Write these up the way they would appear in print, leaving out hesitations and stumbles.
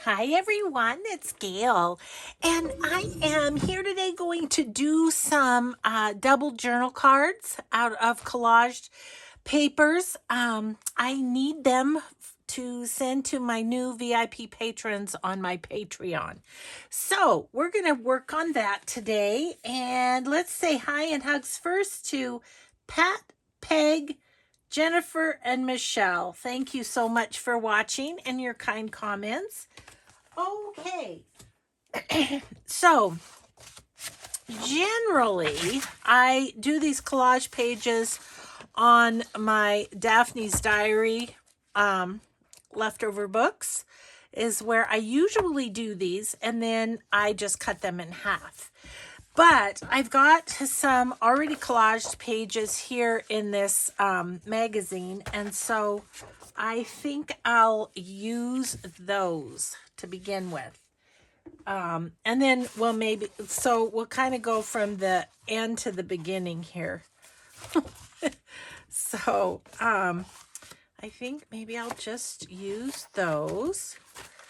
Hi everyone, it's Gail, and I am here today going to do some double journal cards out of collaged papers. I need them to send to my new VIP patrons on my Patreon. So we're going to work on that today, and let's say hi and hugs first to Pat, Peg, Jennifer, and Michelle. Thank you so much for watching and your kind comments. Okay, so generally I do these collage pages on my Daphne's Diary leftover books is where I usually do these, and then I just cut them in half. But I've got some already collaged pages here in this magazine, and so I think I'll use those to begin with. And then we'll kind of go from the end to the beginning here. So I think maybe I'll just use those,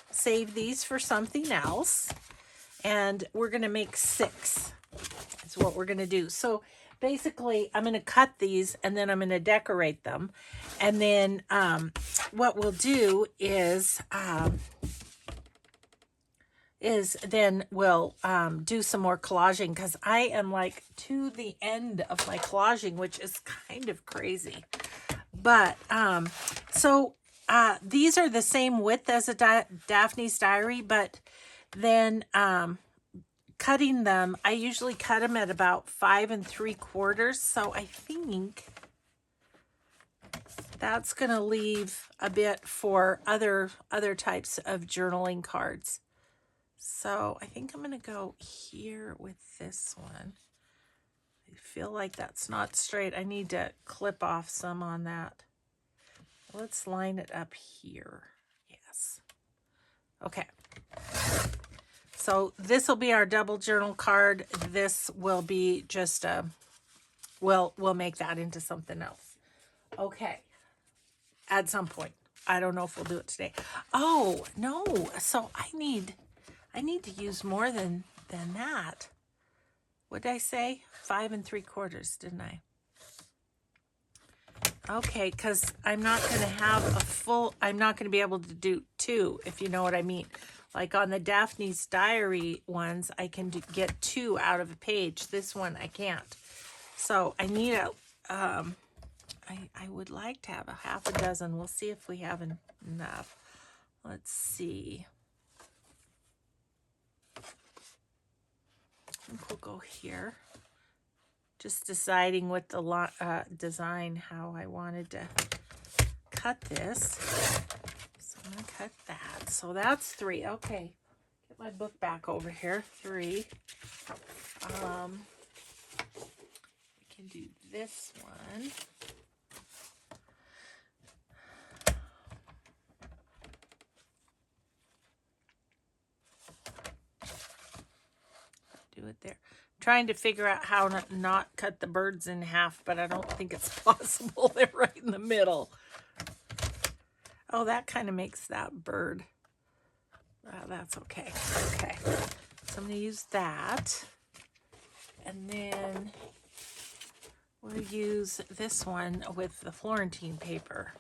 save these for something else, and we're going to make 6 is what we're going to do. So basically I'm going to cut these and then I'm going to decorate them. And then what we'll do is then we'll do some more collaging, because I am like to the end of my collaging, which is kind of crazy. But these are the same width as a Daphne's Diary, but then cutting them, I usually cut them at about 5 3/4. So I think that's going to leave a bit for other types of journaling cards. So I think I'm going to go here with this one. I feel like that's not straight. I need to clip off some on that. Let's line it up here. Yes. Okay. So this will be our double journal card. This will be just we'll make that into something else. Okay. At some point. I don't know if we'll do it today. Oh, no. So I need to use more than that. What did I say? 5 3/4, didn't I? Okay, because I'm not going to have I'm not going to be able to do 2, if you know what I mean. Like on the Daphne's Diary ones, I can get 2 out of a page. This one, I can't. So I need I would like to have a half a dozen. We'll see if we have enough. Let's see. I think we'll go here. Just deciding with the design how I wanted to cut this. So I'm going to cut that. So that's 3. Okay. Get my book back over here. 3. I can do this one. Do it there. Trying to figure out how to not cut the birds in half, but I don't think it's possible. They're right in the middle. Oh, that kind of makes that bird. That's okay. Okay. So I'm going to use that. And then we'll use this one with the Florentine paper.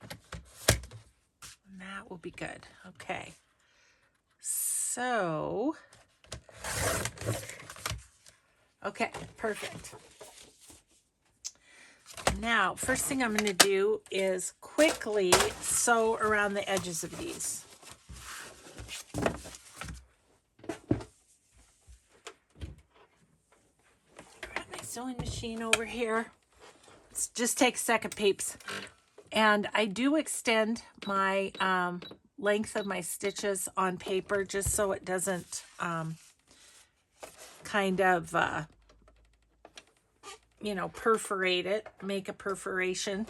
And that will be good. Okay. So, okay, perfect. Now, first thing I'm going to do is quickly sew around the edges of these. Grab my sewing machine over here. Let's just take a second, peeps. And I do extend my length of my stitches on paper just so it doesn't kind of perforate it, make a perforation.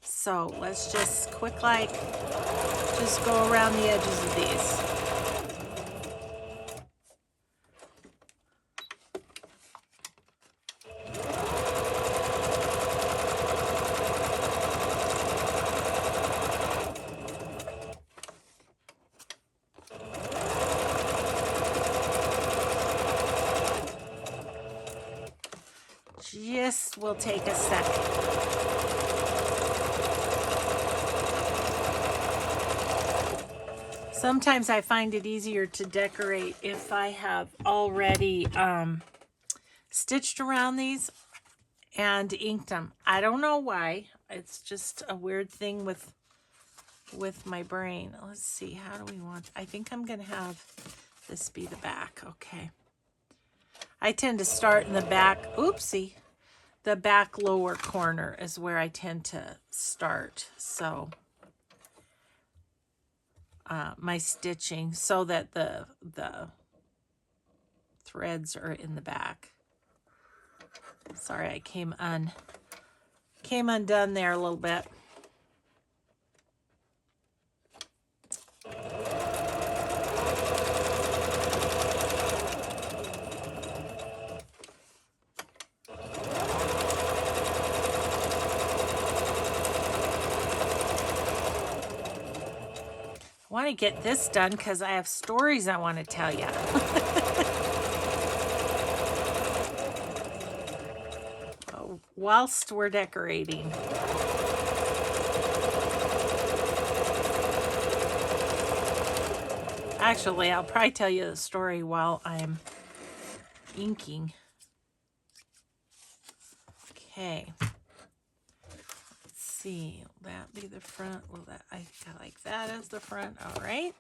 So let's just just go around the edges of these. this will take a second. Sometimes I find it easier to decorate if I have already stitched around these and inked them. I don't know why. It's just a weird thing with my brain. Let's see, how do we want, I think I'm gonna have this be the back. Okay. I tend to start in the back, oopsie, the back lower corner is where I tend to start. So my stitching, so that the threads are in the back. Sorry, I came undone there a little bit. I want to get this done because I have stories I want to tell you. Whilst we're decorating. Actually, I'll probably tell you the story while I'm inking. Okay. Let's see. Will that be the front? Will that, I like that as the front. All right.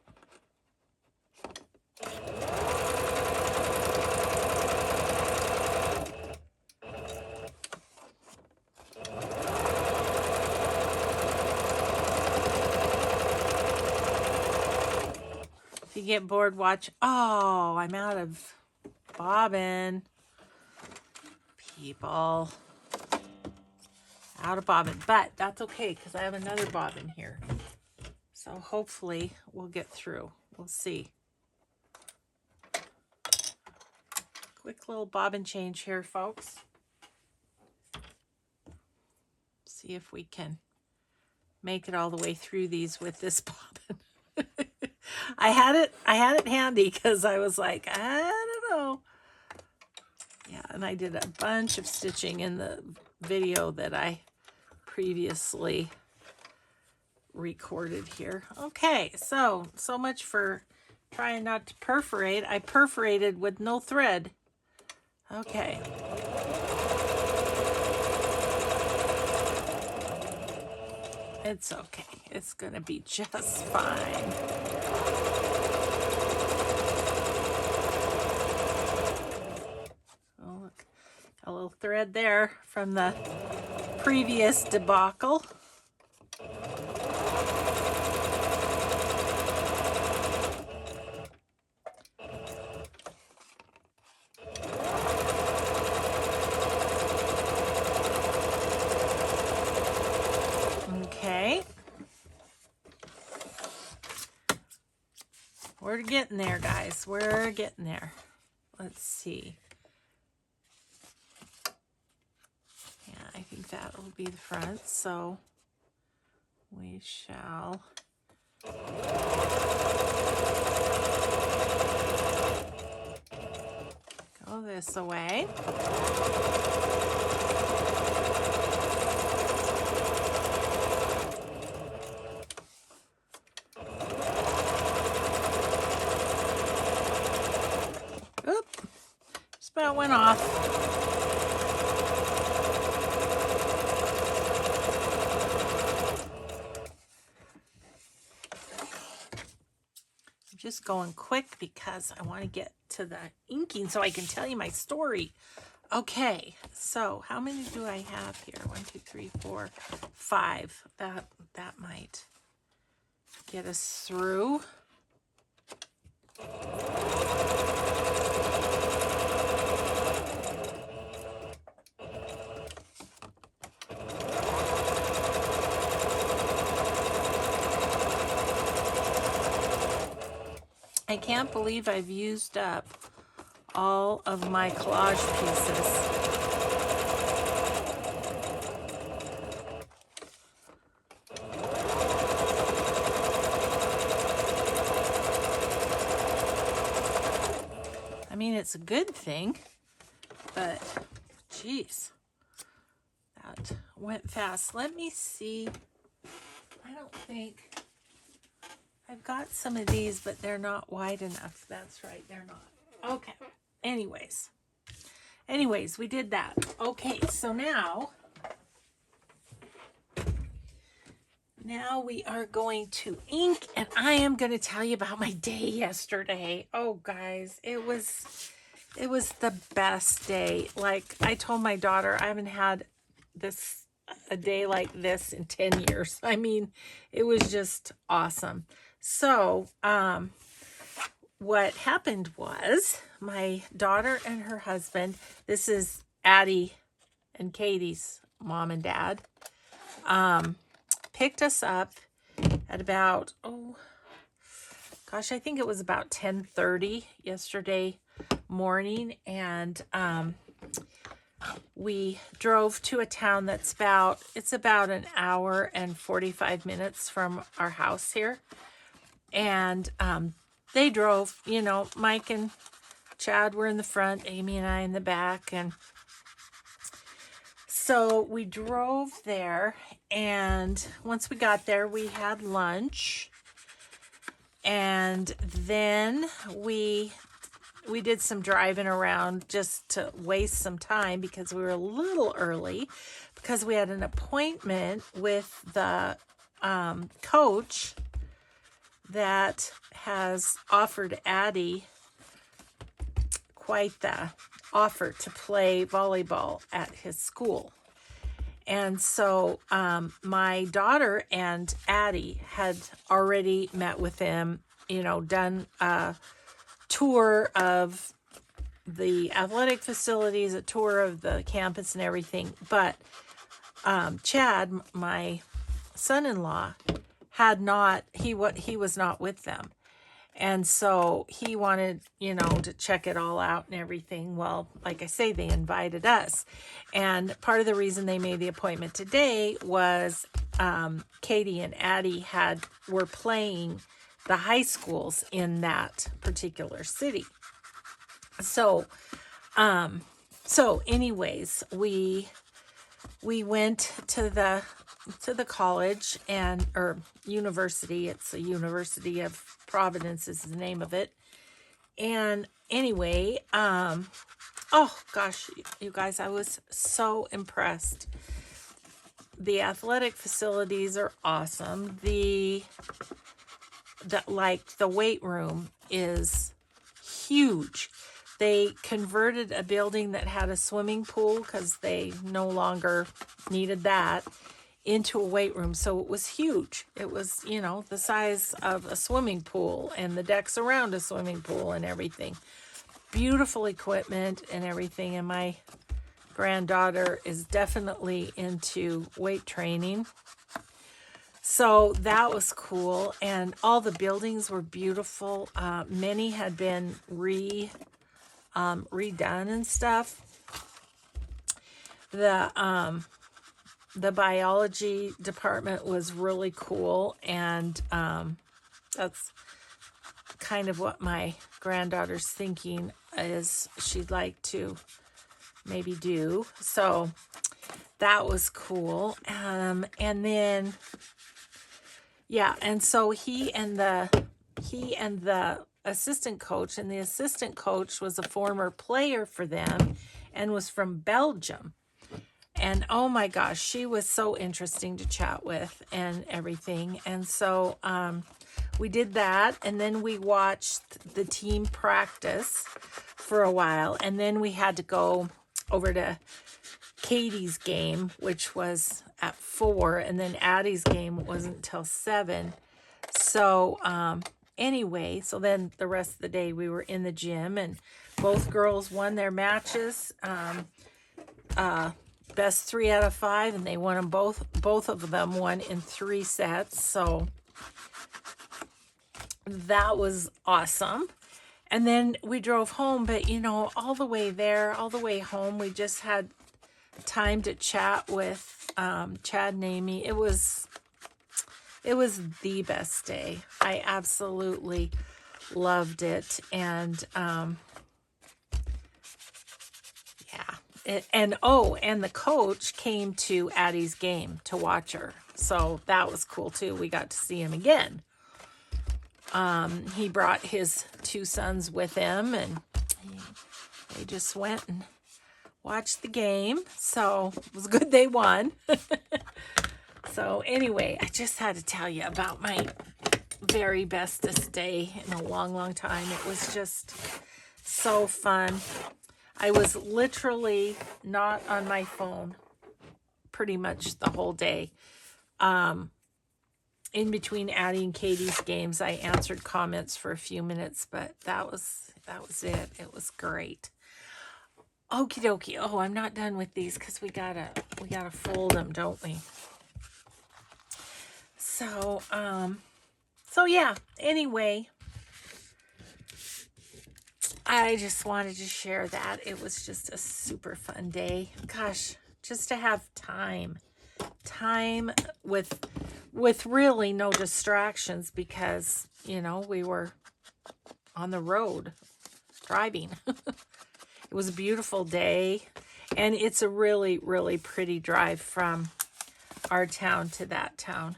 If you get bored, watch. Oh, I'm out of bobbin. People. Out of bobbin. But that's okay because I have another bobbin here. So hopefully we'll get through. We'll see. Quick little bobbin change here, folks. See if we can make it all the way through these with this bobbin. I had it handy because I was like, I don't know. Yeah, and I did a bunch of stitching in the video that I previously recorded here. Okay, so much for trying not to perforate. I perforated with no thread. Okay. It's okay. It's gonna be just fine. Oh, look. A little thread there from the previous debacle. Okay. We're getting there, guys. We're getting there. Let's see. Yeah, I think that will be the front. So we shall go this way. Oop, just about went off. I'm just going quick because I want to get to the inking so I can tell you my story. Okay, so how many do I have here? 1, 2, 3, 4, 5. That might get us through. I can't believe I've used up all of my collage pieces. I mean, it's a good thing, but geez. That went fast. Let me see. I don't think I've got some of these, but they're not wide enough. That's right, they're not. Okay. Anyways, we did that. Okay, so now we are going to ink, and I am going to tell you about my day yesterday. Oh, guys, it was the best day. Like I told my daughter, I haven't had a day like this in 10 years. I mean, it was just awesome. So, what happened was my daughter and her husband, this is Addie and Katie's mom and dad, picked us up at about, I think it was about 10:30 yesterday morning, and we drove to a town that's about an hour and 45 minutes from our house here. And they drove, Mike and Chad were in the front, Amy and I in the back. And so we drove there, and once we got there, we had lunch. And then we did some driving around just to waste some time because we were a little early because we had an appointment with the coach that has offered Addie quite the offer to play volleyball at his school. And so my daughter and Addie had already met with him, done a tour of the athletic facilities, a tour of the campus and everything. But Chad, my son-in-law, he was not with them. And so he wanted, to check it all out and everything. Well, like I say, they invited us. And part of the reason they made the appointment today was Katie and Addie were playing the high schools in that particular city. So anyways, we went to the college or university. It's the University of Providence is the name of it. And anyway, oh gosh, you guys, I was so impressed. The athletic facilities are awesome. The weight room is huge. They converted a building that had a swimming pool because they no longer needed that into a weight room. So it was huge. It was, the size of a swimming pool and the decks around a swimming pool and everything. Beautiful equipment and everything. And my granddaughter is definitely into weight training. So that was cool. And all the buildings were beautiful. Many had been redone and stuff. The biology department was really cool, and that's kind of what my granddaughter's thinking is she'd like to maybe do. So that was cool. And then and so he and the assistant coach, and the assistant coach was a former player for them and was from Belgium. And oh my gosh, she was so interesting to chat with and everything. And so we did that, and then we watched the team practice for a while, and then we had to go over to Katie's game, which was at 4, and then Addie's game wasn't until 7. So anyway, so then the rest of the day we were in the gym, and both girls won their matches. Best 3 out of 5, and they won them both. Both of them won in 3 sets. So that was awesome. And then we drove home, but all the way home, we just had time to chat with Chad and Amy. It was the best day. I absolutely loved it. And and the coach came to Addie's game to watch her. So that was cool too. We got to see him again. He brought his two sons with him, and they just went and watched the game. So it was good they won. So anyway, I just had to tell you about my very bestest day in a long, long time. It was just so fun. I was literally not on my phone pretty much the whole day. In between Addie and Katie's games, I answered comments for a few minutes, but that was it. It was great. Okie dokie. Oh, I'm not done with these because we gotta fold them, don't we? So, so yeah. Anyway, I just wanted to share that. It was just a super fun day. Gosh, just to have time with really no distractions because, we were on the road driving. It was a beautiful day, and it's a really, really pretty drive from our town to that town.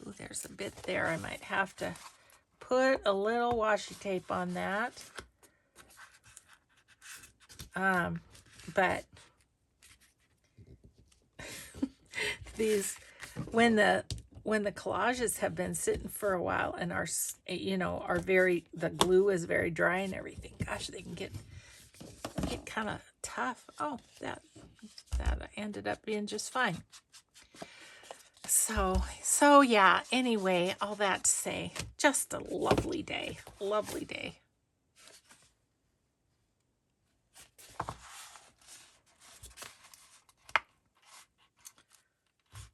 Ooh, there's a bit there. I might have to put a little washi tape on that. But these, when the collages have been sitting for a while and the glue is very dry and everything, gosh, they can get kind of tough. Oh, that ended up being just fine. So yeah, anyway, all that to say, just a lovely day. Lovely day.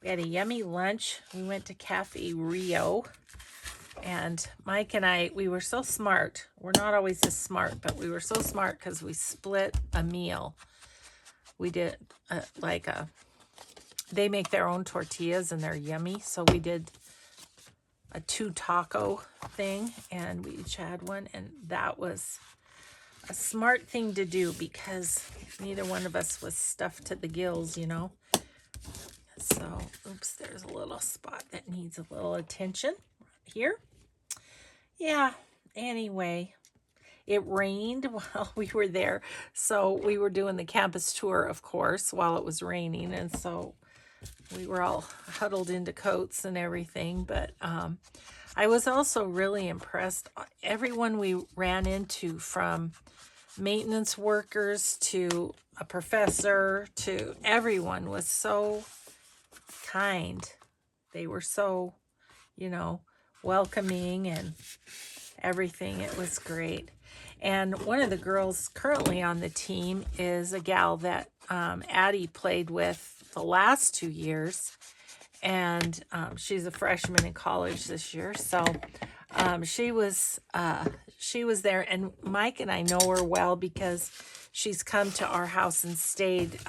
We had a yummy lunch. We went to Cafe Rio. And Mike and I, we were so smart. We're not always this smart, but we were so smart because we split a meal. We did they make their own tortillas and they're yummy. So we did a 2 taco thing and we each had one. And that was a smart thing to do because neither one of us was stuffed to the gills, So, oops, there's a little spot that needs a little attention right here. Yeah, anyway, it rained while we were there. So we were doing the campus tour, of course, while it was raining. And so we were all huddled into coats and everything. But I was also really impressed. Everyone we ran into, from maintenance workers to a professor to everyone, was so kind. They were so, welcoming and everything. It was great. And one of the girls currently on the team is a gal that Addie played with the last 2 years. And she's a freshman in college this year. So she was there. And Mike and I know her well because she's come to our house and stayed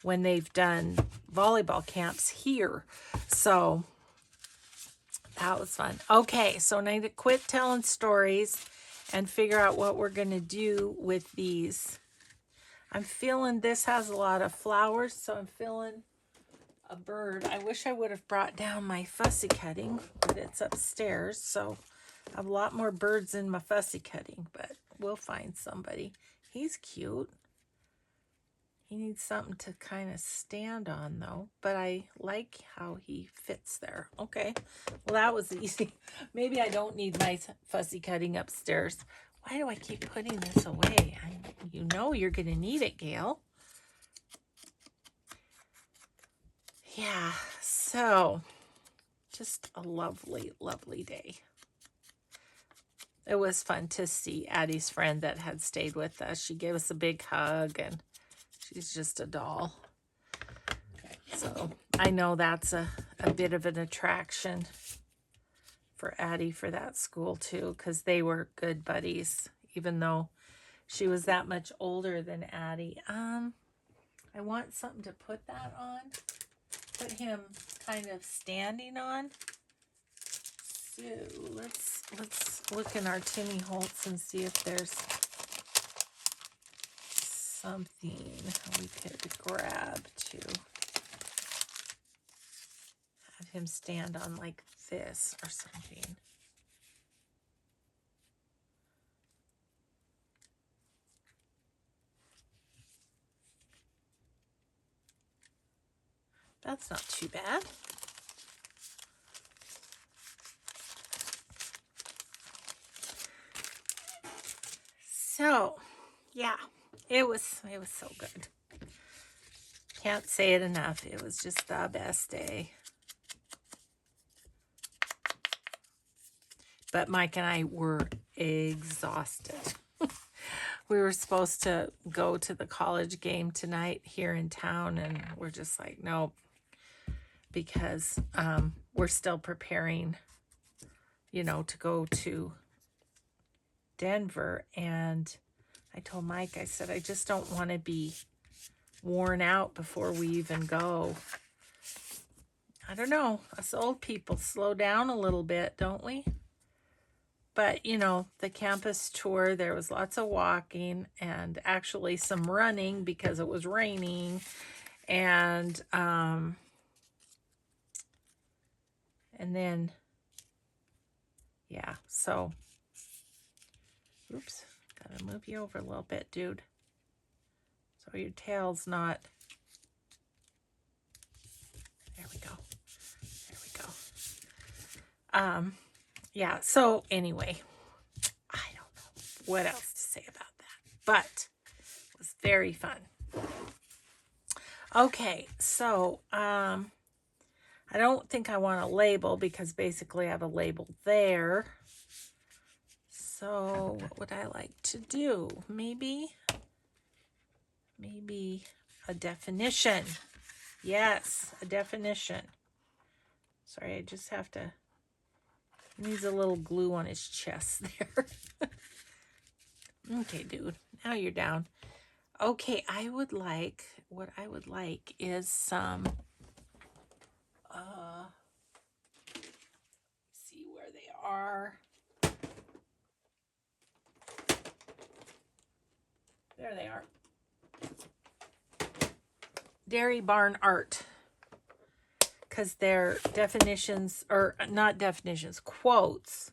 when they've done volleyball camps here. So that was fun. Okay, so I need to quit telling stories and figure out what we're going to do with these. I'm feeling this has a lot of flowers, so I'm feeling a bird. I wish I would have brought down my fussy cutting, but it's upstairs, so I have a lot more birds in my fussy cutting, but we'll find somebody. He's cute. He needs something to kind of stand on, though. But I like how he fits there. Okay. Well, that was easy. Maybe I don't need my fussy cutting upstairs. Why do I keep putting this away? You know you're going to need it, Gail. Yeah. So, just a lovely, lovely day. It was fun to see Addie's friend that had stayed with us. She gave us a big hug, and she's just a doll. So I know that's a bit of an attraction for Addie for that school too, because they were good buddies, even though she was that much older than Addie. I want something to put that on. Put him kind of standing on. So let's look in our Timmy Holtz and see if there's something we could grab to have him stand on like this or something. That's not too bad. So, yeah, it was so good. Can't say it enough. It was just the best day. But Mike and I were exhausted. We were supposed to go to the college game tonight here in town, and we're just like, nope, because we're still preparing, you know, to go to Denver. And I told Mike, I said, I just don't want to be worn out before we even go. I don't know, us old people slow down a little bit, don't we? But, you know, the campus tour, there was lots of walking and actually some running because it was raining. And then, yeah, so, oops, gotta move you over a little bit, dude. So your tail's not, there we go. There we go. Yeah, so anyway, I don't know what else to say about that, but it was very fun. Okay, so I don't think I want a label because basically I have a label there. So what would I like to do? Maybe a definition. Yes, a definition. Sorry, I just have to, he needs a little glue on his chest there. Okay, dude, now you're down. Okay, what I would like is some, see where they are. There they are. Dairy Barn art. Because they're definitions, or not definitions, quotes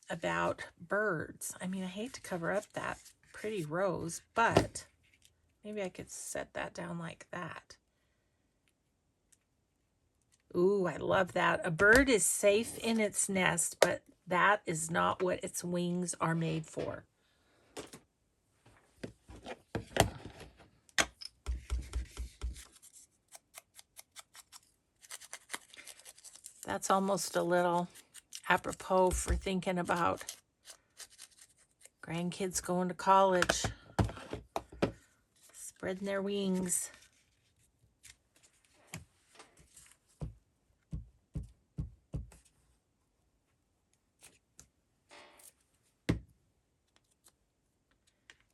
about birds. I mean, I hate to cover up that pretty rose, but maybe I could set that down like that. Ooh, I love that. A bird is safe in its nest, but that is not what its wings are made for. That's almost a little apropos for thinking about grandkids going to college, spreading their wings.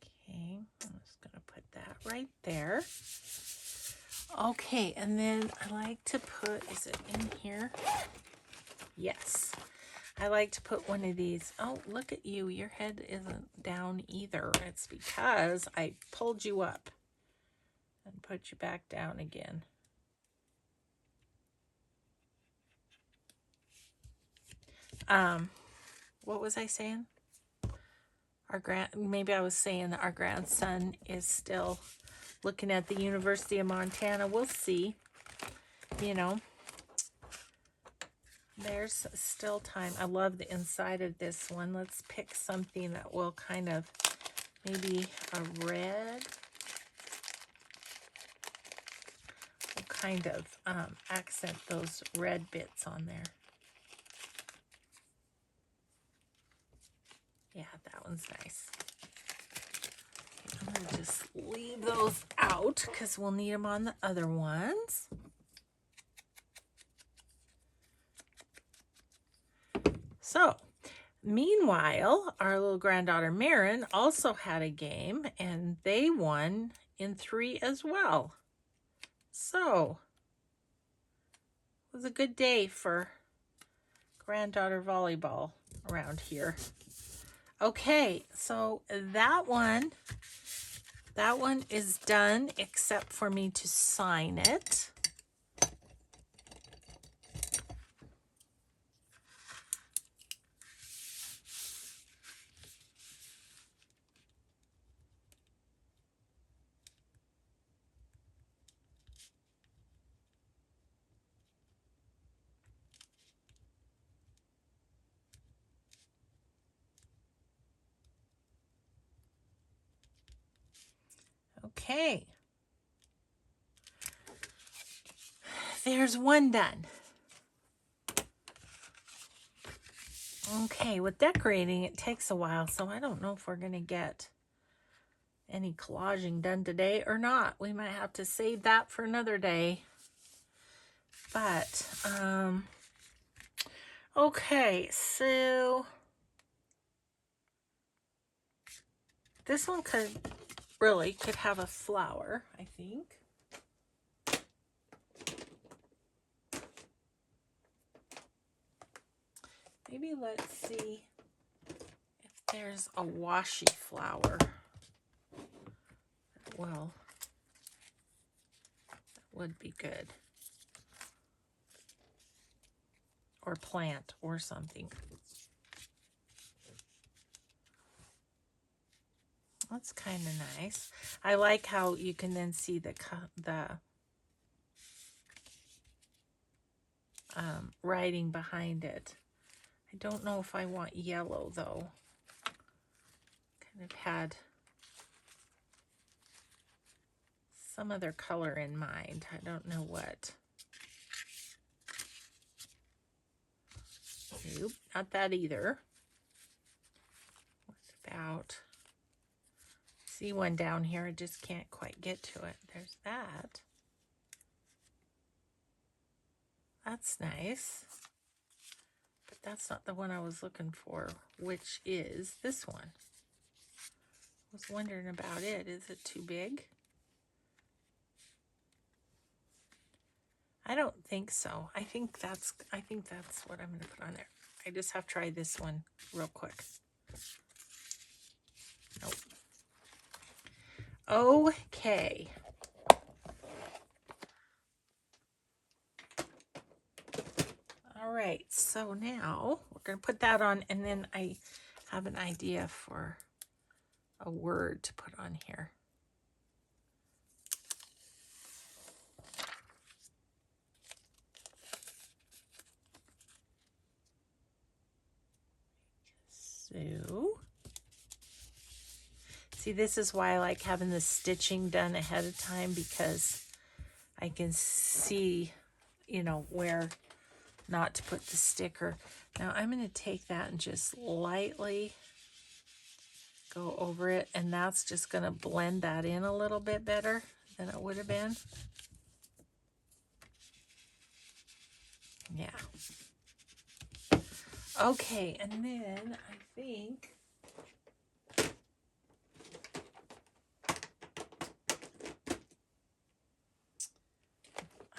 Okay, I'm just going to put that right there. Okay, and then I like to put, is it in here? Yes. I like to put one of these. Oh, look at you. Your head isn't down either. It's because I pulled you up and put you back down again. What was I saying? Maybe I was saying that our grandson is still looking at the University of Montana. We'll see. You know, there's still time. I love the inside of this one. Let's pick something that will kind of, maybe a red. Will kind of accent those red bits on there. Yeah, that one's nice. I'm going to just leave those out because we'll need them on the other ones. So, meanwhile, our little granddaughter Marin also had a game, and they won in 3 as well. So, it was a good day for granddaughter volleyball around here. Okay, so that one that one is done, except for me to sign it. Okay. There's one done. Okay, with decorating, it takes a while, so I don't know if we're going to get any collaging done today or not. We might have to save that for another day. But, okay, so this one could have a flower, I think. Maybe let's see if there's a washi flower. Well, that would be good. Or plant or something. That's kind of nice. I like how you can then see the writing behind it. I don't know if I want yellow though. Kind of had some other color in mind. I don't know what. Nope, not that either. What about, see one down here, I just can't quite get to it. There's that. That's nice. But that's not the one I was looking for, which is this one. I was wondering about it. Is it too big? I don't think so. I think that's what I'm going to put on there. I just have to try this one real quick. Nope. Okay. All right, so now we're going to put that on, and then I have an idea for a word to put on here. So, see, this is why I like having the stitching done ahead of time, because I can see, you know, where not to put the sticker. Now I'm going to take that and just lightly go over it, and that's just going to blend that in a little bit better than it would have been. Yeah. Okay, and then I think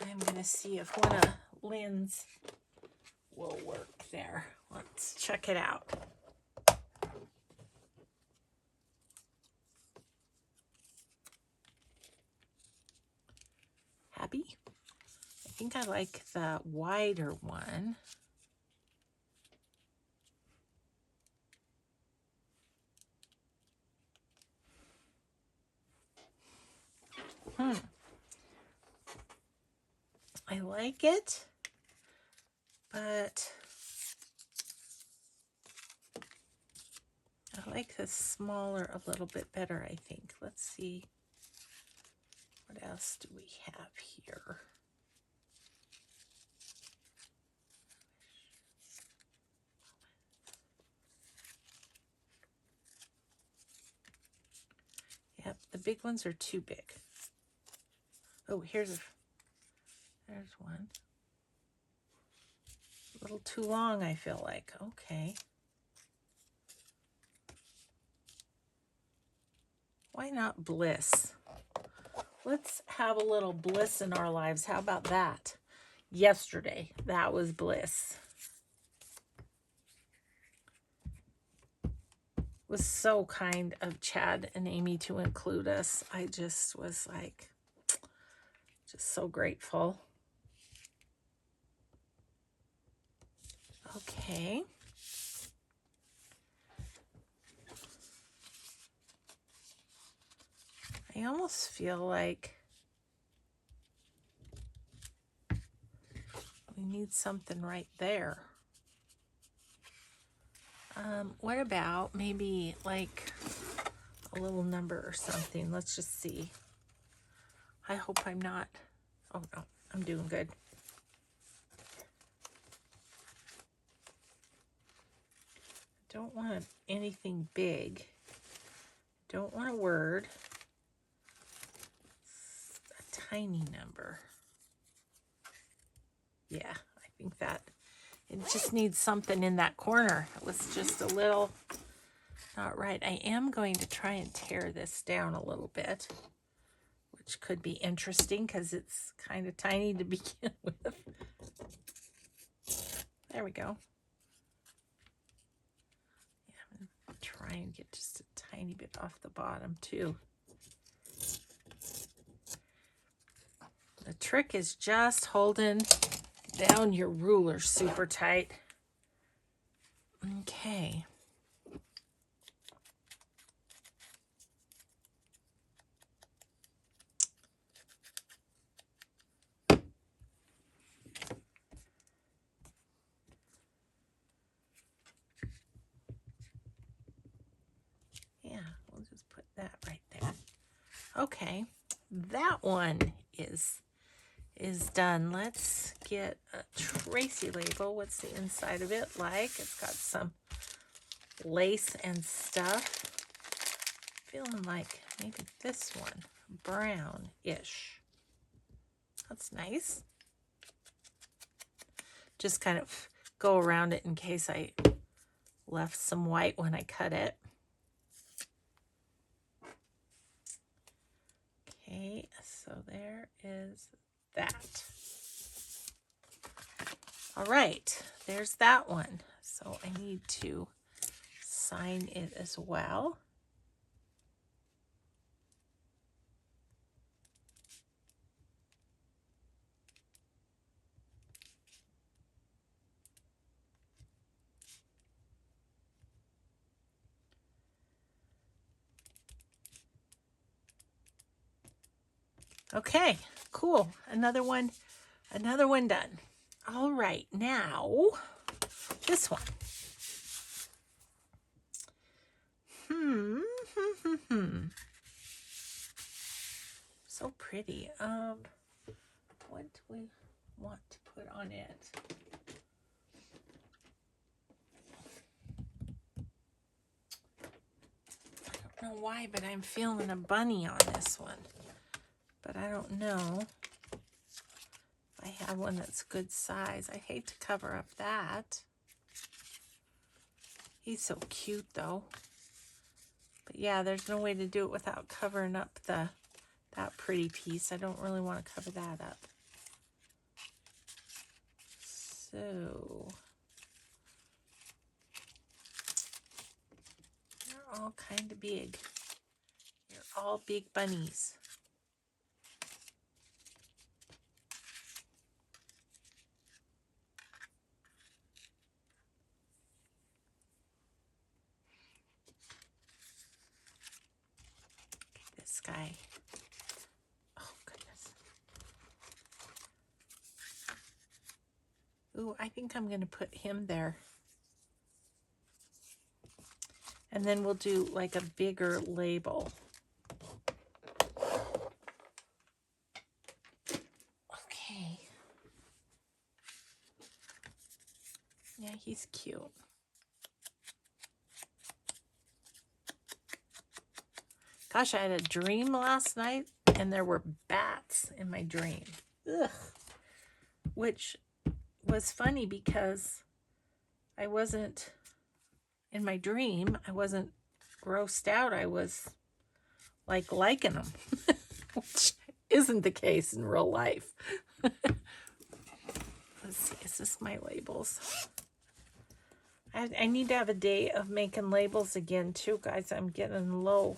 I'm going to see if one of Lynn's will work there. Let's check it out. Happy? I think I like the wider one. I like it, but I like the smaller a little bit better, I think. Let's see. What else do we have here? Yep, the big ones are too big. Oh, there's one. A little too long, I feel like. Okay. Why not bliss? Let's have a little bliss in our lives. How about that? Yesterday, that was bliss. was so kind of Chad and Amy to include us. I just was like, just so grateful. Okay. I almost feel like we need something right there. What about maybe like a little number or something? Let's just see. I hope I'm not. Oh no, I'm doing good. Don't want anything big. Don't want a word. A tiny number. Yeah, I think that it just needs something in that corner. It was just a little not right. I am going to try and tear this down a little bit, which could be interesting because it's kind of tiny to begin with. There we go. Yeah, I'm going to try and get just a tiny bit off the bottom too. The trick is just holding down your ruler super tight. Okay. Yeah, we'll just put that right there. Okay, that one is done. Let's get a Tracy label. What's the inside of it like? It's got some lace and stuff. Feeling like maybe this one, brown-ish. That's nice. Just kind of go around it in case I left some white when I cut it. Okay, so there is that. All right, there's that one. So I need to sign it as well. Okay, cool. Another one done. All right, now this one. So pretty. What do we want to put on it? I don't know why, but I'm feeling a bunny on this one. But I don't know if I have one that's good size. I hate to cover up that. He's so cute though. But yeah, there's no way to do it without covering up that pretty piece. I don't really want to cover that up. So you're all kind of big. You're all big bunnies. This guy. Oh, goodness. Ooh, I think I'm going to put him there. And then we'll do like a bigger label. Okay. Yeah, he's cute. Gosh, I had a dream last night and there were bats in my dream. Ugh. Which was funny because I wasn't, in my dream, I wasn't grossed out. I was like liking them, which isn't the case in real life. Let's see, is this my labels? I need to have a day of making labels again too, guys. I'm getting low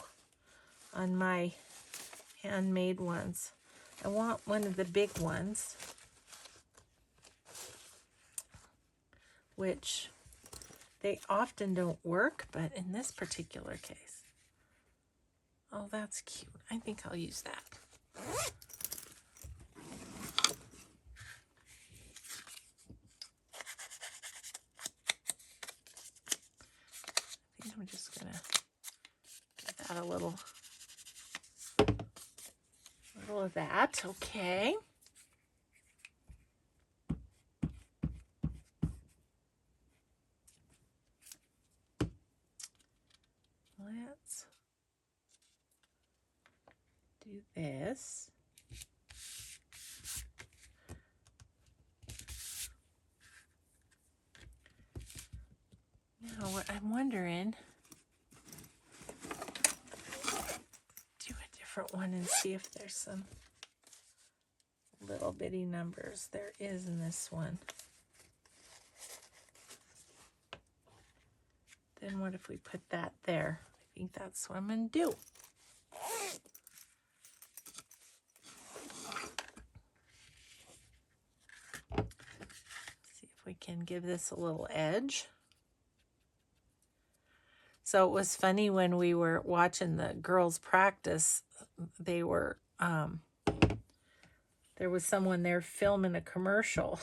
on my handmade ones. I want one of the big ones, which they often don't work, but in this particular case. Oh, that's cute. I think I'll use that. I think I'm just gonna give that a little of that. Okay. Let's do this. Now, what I'm wondering, do a different one and see if there's some little bitty numbers. There is in this one. Then what if we put that there? I think that's what I'm going to do. See if we can give this a little edge. So it was funny when we were watching the girls practice, they were, there was someone there filming a commercial.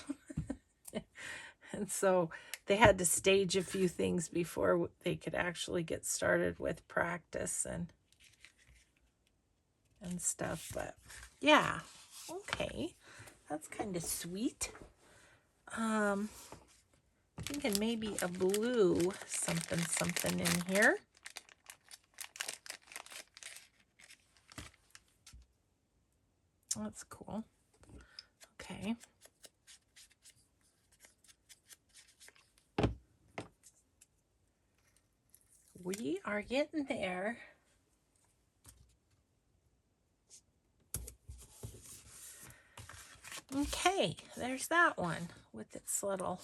And so they had to stage a few things before they could actually get started with practice and stuff. But yeah, okay, that's kind of sweet. Thinking maybe a blue something in here. That's cool. Okay. We are getting there. Okay, there's that one with its little.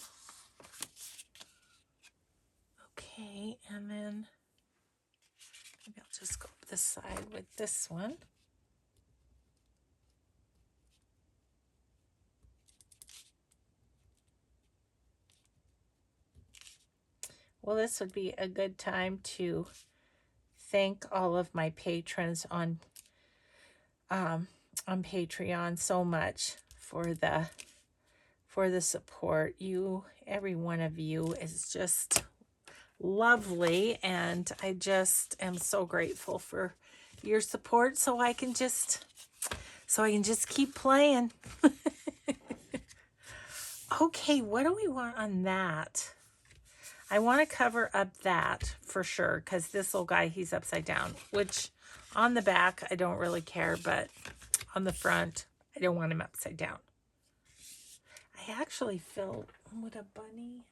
Okay, and then maybe I'll just go up this side with this one. Well, this would be a good time to thank all of my patrons on Patreon so much for the support. You, every one of you, is just lovely, and I just am so grateful for your support. So I can just keep playing. Okay, what do we want on that? I want to cover up that for sure, because this little guy, he's upside down, which on the back, I don't really care, but on the front, I don't want him upside down. I actually feel, would a bunny?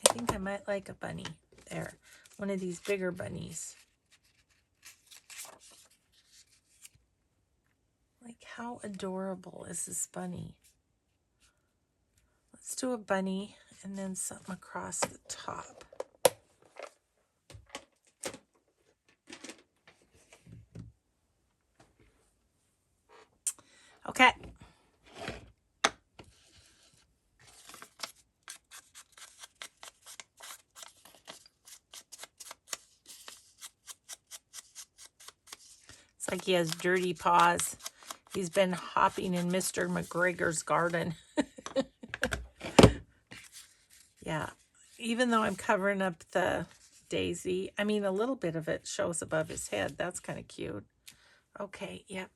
I think I might like a bunny there. One of these bigger bunnies. Like, how adorable is this bunny? Let's do a bunny and then something across the top. Okay. It's like he has dirty paws. He's been hopping in Mr. McGregor's garden. Yeah. Even though I'm covering up the daisy, I mean, a little bit of it shows above his head. That's kind of cute. Okay, yep.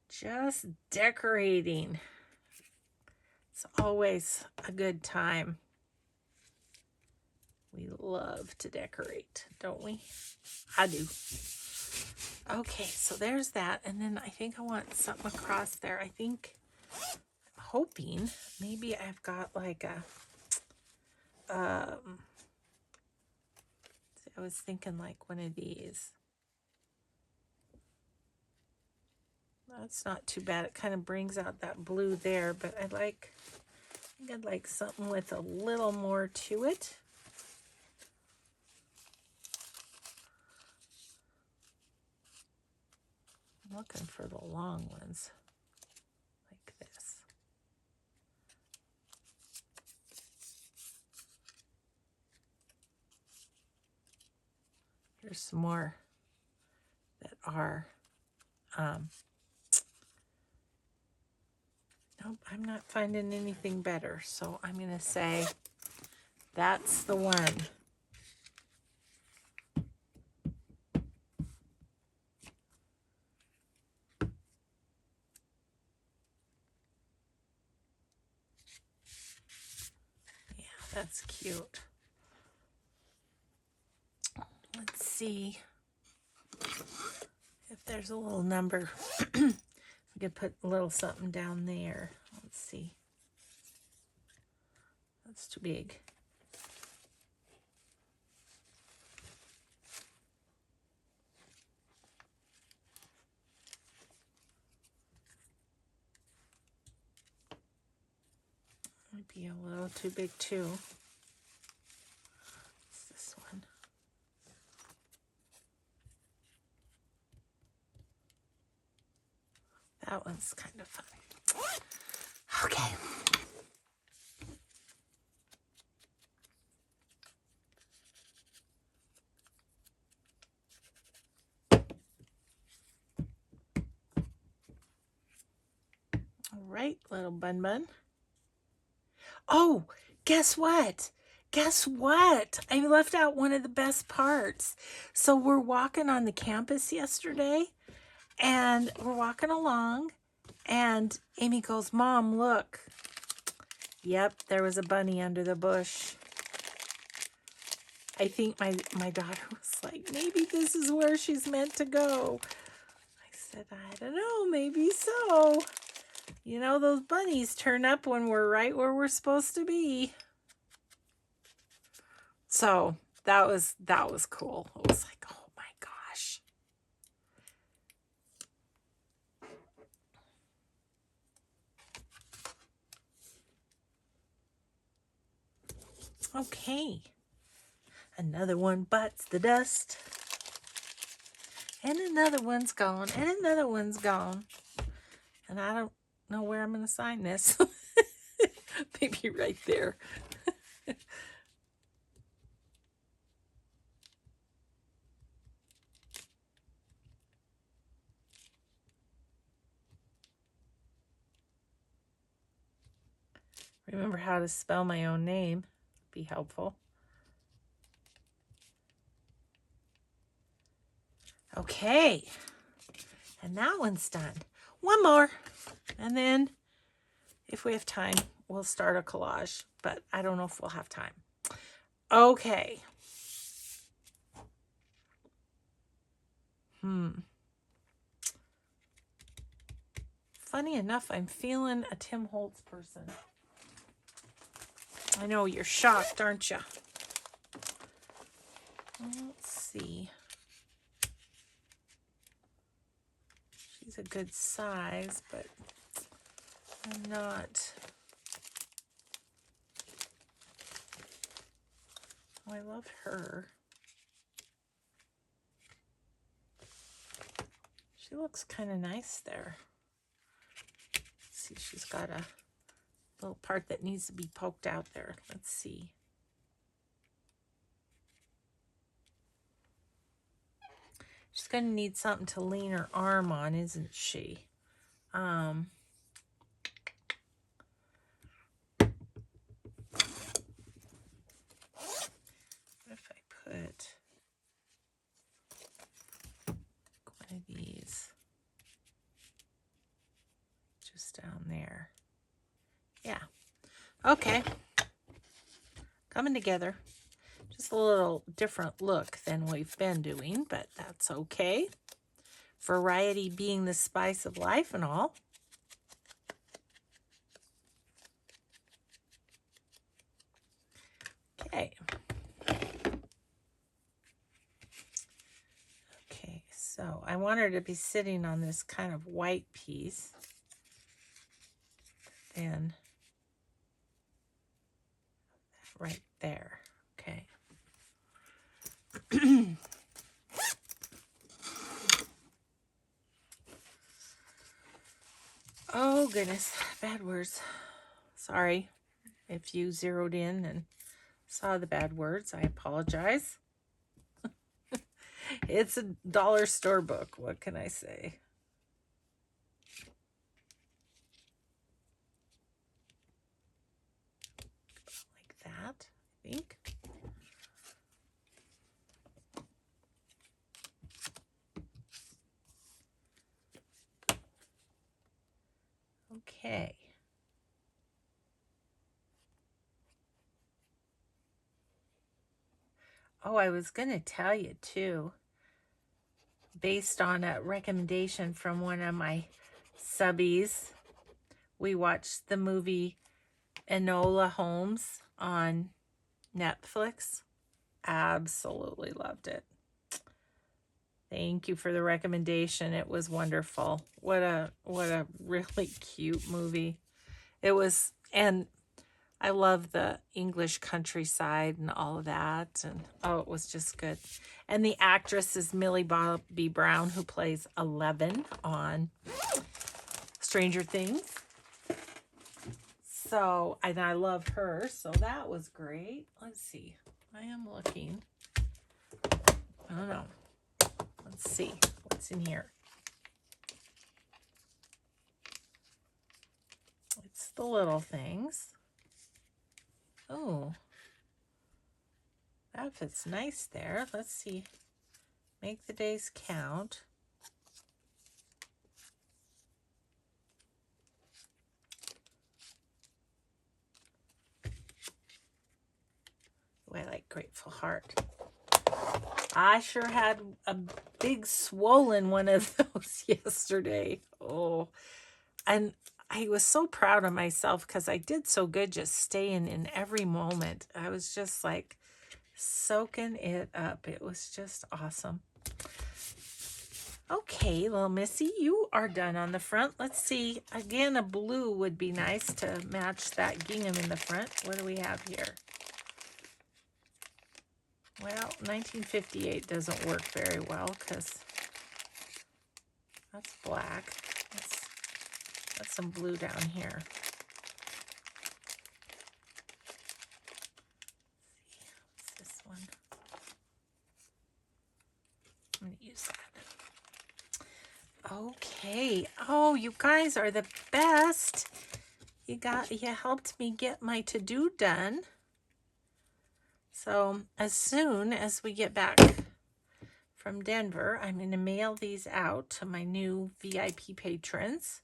Just decorating. It's always a good time. We love to decorate, don't we? I do. Okay, so there's that. And then I think I want something across there. I think, I'm hoping, maybe I've got like a, I I was thinking like one of these. That's not too bad. It kind of brings out that blue there, but I think I'd like something with a little more to it. I'm looking for the long ones, like this. Here's some more that are, nope, I'm not finding anything better. So I'm going to say that's the one. Yeah, that's cute. Let's see if there's a little number. We could put a little something down there. Let's see. That's too big. Might be a little too big too. What's this one? That one's kind of fun. Okay. All right, little bun bun. Oh, guess what? Guess what? I left out one of the best parts. So we're walking on the campus yesterday, and we're walking along, and Amy goes, "Mom, look." Yep, there was a bunny under the bush. I think my daughter was like, maybe this is where she's meant to go. I said, I don't know, maybe so. You know, those bunnies turn up when we're right where we're supposed to be. So that was cool. It was like, oh my gosh. Okay. Another one bites the dust. And another one's gone. And another one's gone. And I don't know where I'm going to sign this. Maybe right there. Remember how to spell my own name. Be helpful. Okay. And that one's done. One more. And then if we have time, we'll start a collage. But I don't know if we'll have time. Okay. Funny enough, I'm feeling a Tim Holtz person. I know, you're shocked, aren't you? Let's see. She's a good size, but I'm not. Oh, I love her. She looks kind of nice there. See, she's got a little part that needs to be poked out there. Let's see. She's going to need something to lean her arm on, isn't she? What if I put one of these just down there? Yeah. Okay. Coming together. Just a little different look than we've been doing, but that's okay. Variety being the spice of life and all. Okay. So I want her to be sitting on this kind of white piece. Then right there. Okay. Oh, goodness. Bad words. Sorry if you zeroed in and saw the bad words. I apologize. It's a dollar store book. What can I say? Like that, I think. Okay. Oh, I was going to tell you too, based on a recommendation from one of my subbies, we watched the movie Enola Holmes on Netflix. Absolutely loved it. Thank you for the recommendation. It was wonderful. What a really cute movie. It was, and I love the English countryside and all of that. And oh, it was just good. And the actress is Millie Bobby Brown, who plays 11 on Stranger Things. So, and I love her. So that was great. Let's see. I am looking. I don't know. Let's see what's in here. It's the little things. Oh, that fits nice there. Let's see. Make the days count. Oh, I like Grateful Heart. I sure had a big swollen one of those yesterday. Oh, and I was so proud of myself because I did so good just staying in every moment. I was just like soaking it up. It was just awesome. Okay, little Missy, you are done on the front. Let's see. Again, a blue would be nice to match that gingham in the front. What do we have here? Well, 1958 doesn't work very well because that's black. That's some blue down here. What's this one? I'm going to use that. Okay. Oh, you guys are the best. You helped me get my to-do done. So as soon as we get back from Denver, I'm going to mail these out to my new VIP patrons.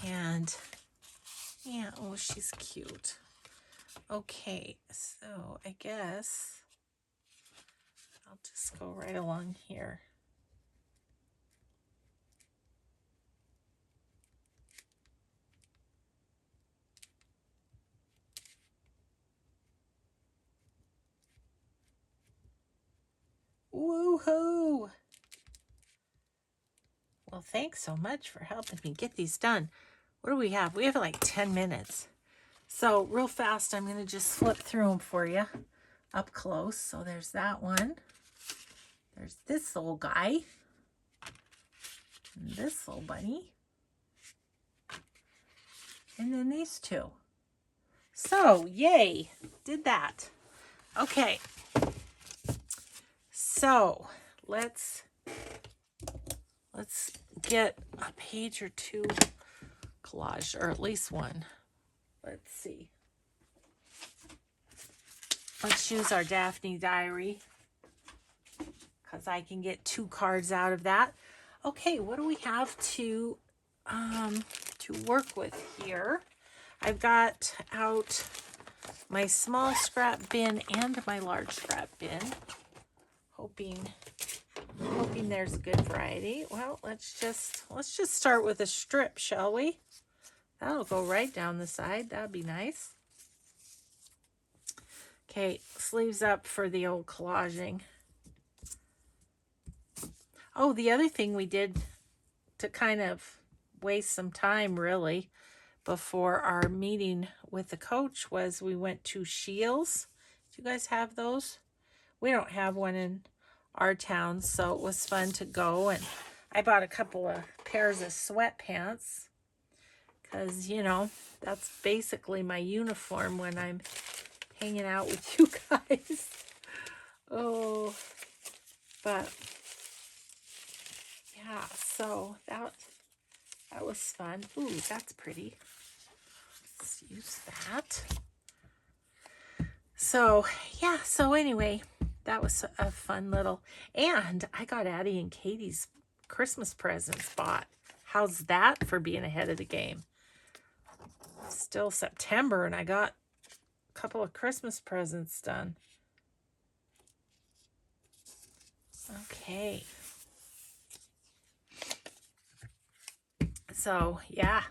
And yeah, oh, she's cute. Okay, so I guess I'll just go right along here. Woohoo! Well, thanks so much for helping me get these done. What do we have? We have like 10 minutes. So real fast, I'm going to just flip through them for you up close. So there's that one. There's this little guy. And this little bunny. And then these two. So, yay, did that. Okay. So, let's get a page or two collage, or at least one. Let's see. Let's use our Daphne diary because I can get 2 cards out of that. Okay, what do we have to work with here? I've got out my small scrap bin and my large scrap bin. Hoping there's a good variety. Well, let's just start with a strip, shall we? That'll go right down the side. That'd be nice. Okay, sleeves up for the old collaging. Oh, the other thing we did to kind of waste some time, really, before our meeting with the coach was we went to Shields. Do you guys have those? We don't have one in our town, so it was fun to go. And I bought a couple of pairs of sweatpants because, you know, that's basically my uniform when I'm hanging out with you guys. Oh, but yeah, so that was fun. Ooh, that's pretty. Let's use that. So yeah, so anyway, that was a fun little, and I got Addie and Katie's Christmas presents bought. How's that for being ahead of the game? It's still September and I got a couple of Christmas presents done. Okay. So yeah.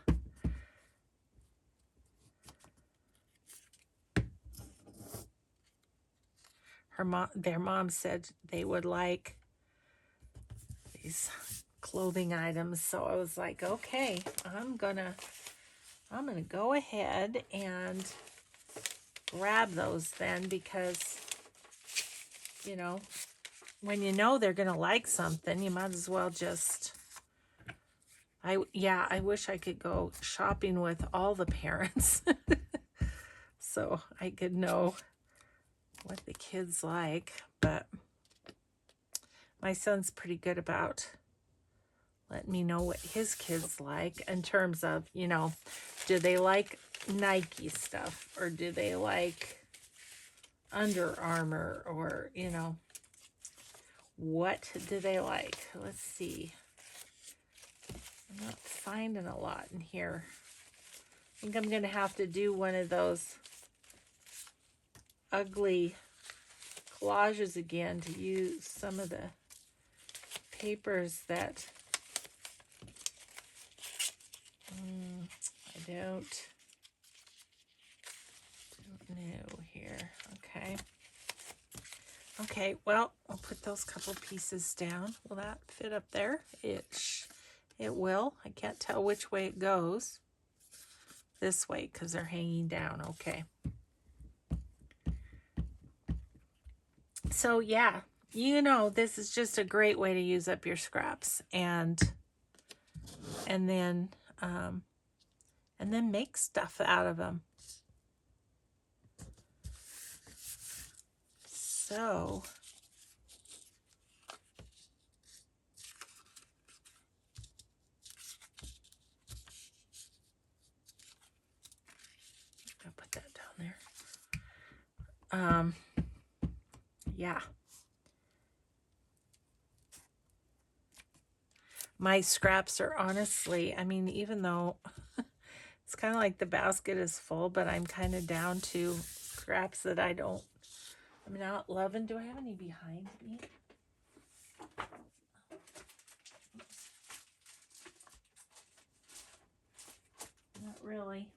Their mom said they would like these clothing items, so I was like, okay, I'm gonna go ahead and grab those then, because you know, when you know they're gonna like something, you might as well just, I wish I could go shopping with all the parents so I could know what the kids like. But my son's pretty good about letting me know what his kids like in terms of, you know, do they like Nike stuff, or do they like Under Armour, or, you know, what do they like? Let's see. I'm not finding a lot in here. I think I'm going to have to do one of those ugly collages again to use some of the papers that I don't know here. Okay, well, I'll put those couple pieces down. Will that fit up there? It will. I can't tell which way it goes. This way, because they're hanging down. Okay. So yeah, you know, this is just a great way to use up your scraps and then make stuff out of them. So I'll put that down there. Yeah. My scraps are honestly, I mean, even though it's kind of like the basket is full, but I'm kind of down to scraps that I'm not loving. Do I have any behind me? Not really.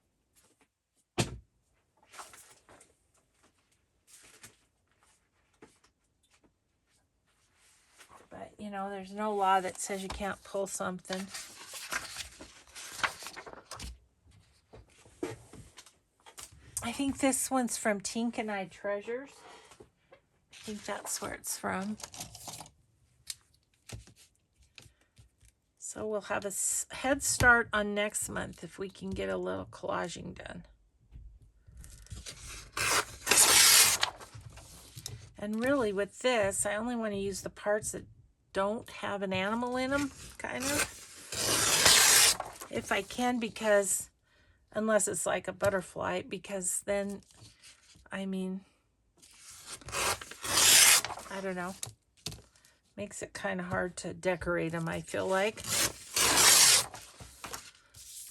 But, you know, there's no law that says you can't pull something. I think this one's from Tink and I Treasures. I think that's where it's from. So we'll have a head start on next month if we can get a little collaging done. And really with this, I only want to use the parts that don't have an animal in them, kind of. If I can, because unless it's like a butterfly, because then, I mean, I don't know. Makes it kind of hard to decorate them, I feel like.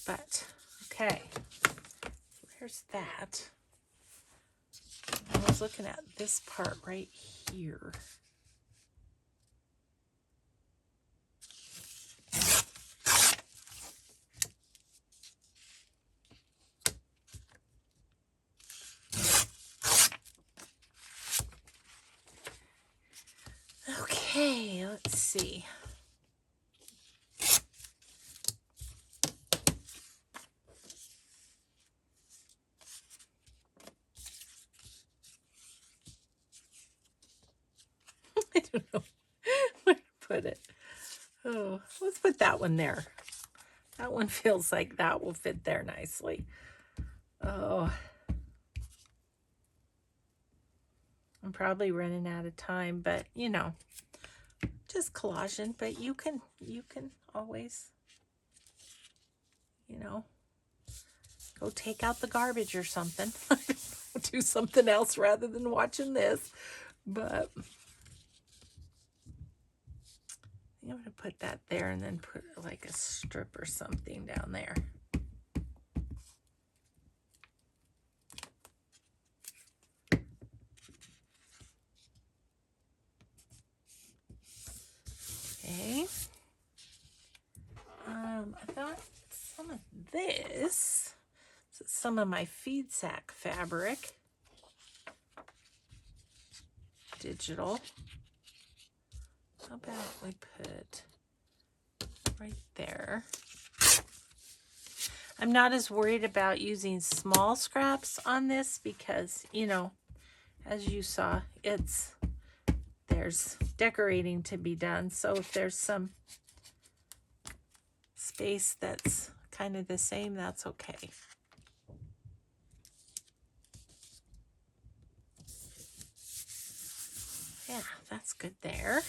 But, okay. Where's that? I was looking at this part right here. Okay, let's see. I don't know where to put it. Oh, let's put that one there. That one feels like that will fit there nicely. Oh, I'm probably running out of time, but you know, just collaging. But you can always, you know, go take out the garbage or something. Do something else rather than watching this. But I'm going to put that there and then put like a strip or something down there. Okay. I thought some of this, some of my feed sack fabric, digital. How about we put right there? I'm not as worried about using small scraps on this because, you know, as you saw, there's decorating to be done. So if there's some space that's kind of the same, that's okay. Yeah, that's good there.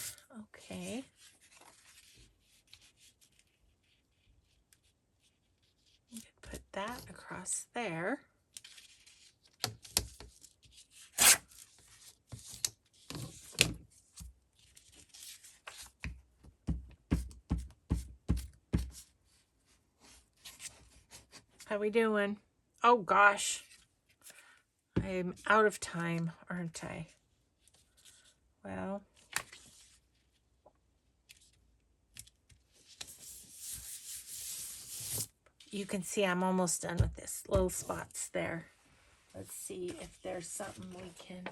Okay. You could put that across there. How we doing? Oh gosh. I'm out of time, aren't I? Well, you can see I'm almost done with this. Little spots there. Let's see if there's something we can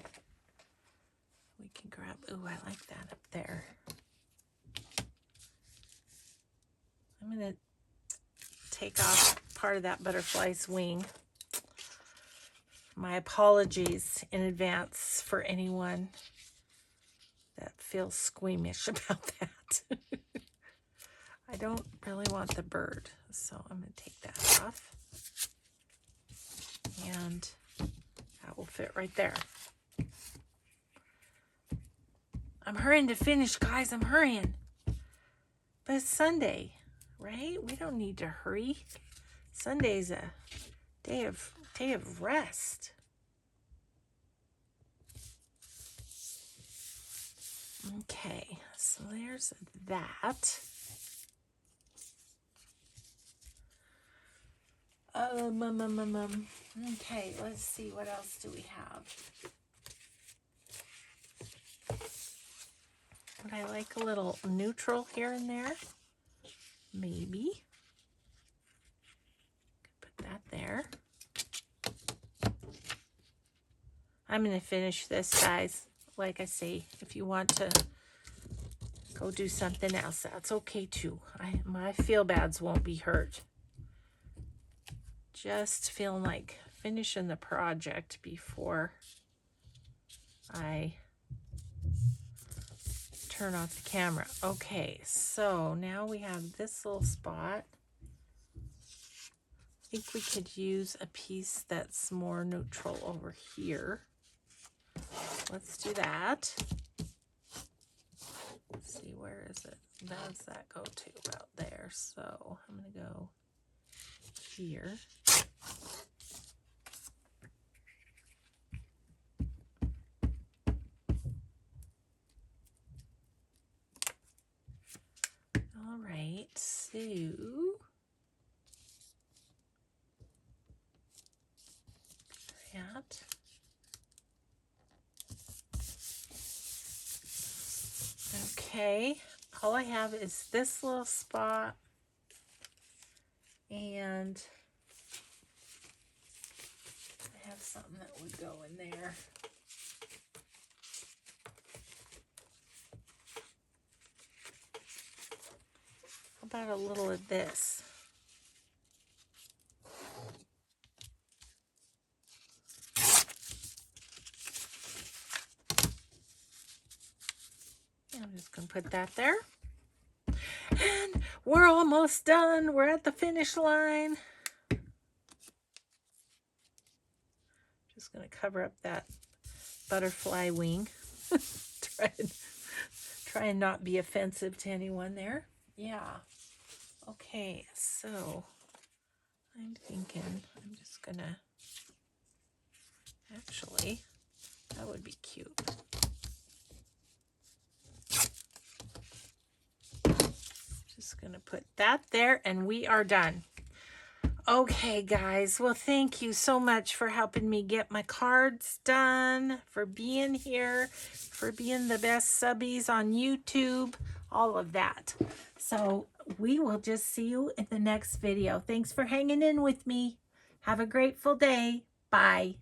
grab. Ooh, I like that up there. I'm gonna take off part of that butterfly's wing. My apologies in advance for anyone that feels squeamish about that. I don't really want the bird, so I'm going to take that off. And that will fit right there. I'm hurrying to finish, guys. I'm hurrying. But it's Sunday, right? We don't need to hurry. Sunday's a day of rest. Okay, so there's that. Okay, let's see, what else do we have? Would I like a little neutral here and there? Maybe. Put that there. I'm going to finish this, guys. Like I say, if you want to go do something else, that's okay too. My feel-bads won't be hurt. Just feeling like finishing the project before I turn off the camera. Okay, so now we have this little spot. I think we could use a piece that's more neutral over here. Let's do that. Let's see, where is it? Does that go to? About there. So I'm going to go here. All right, so that. Okay, all I have is this little spot and I have something that would go in there. about a little of this? I'm just going to put that there. And we're almost done. We're at the finish line. Just going to cover up that butterfly wing. Try and not be offensive to anyone there. Yeah. Okay, so I'm thinking I'm just going to, actually, that would be cute. Just going to put that there and we are done. Okay, guys. Well, thank you so much for helping me get my cards done, for being here, for being the best subbies on YouTube, all of that. So we will just see you in the next video. Thanks for hanging in with me. Have a grateful day. Bye.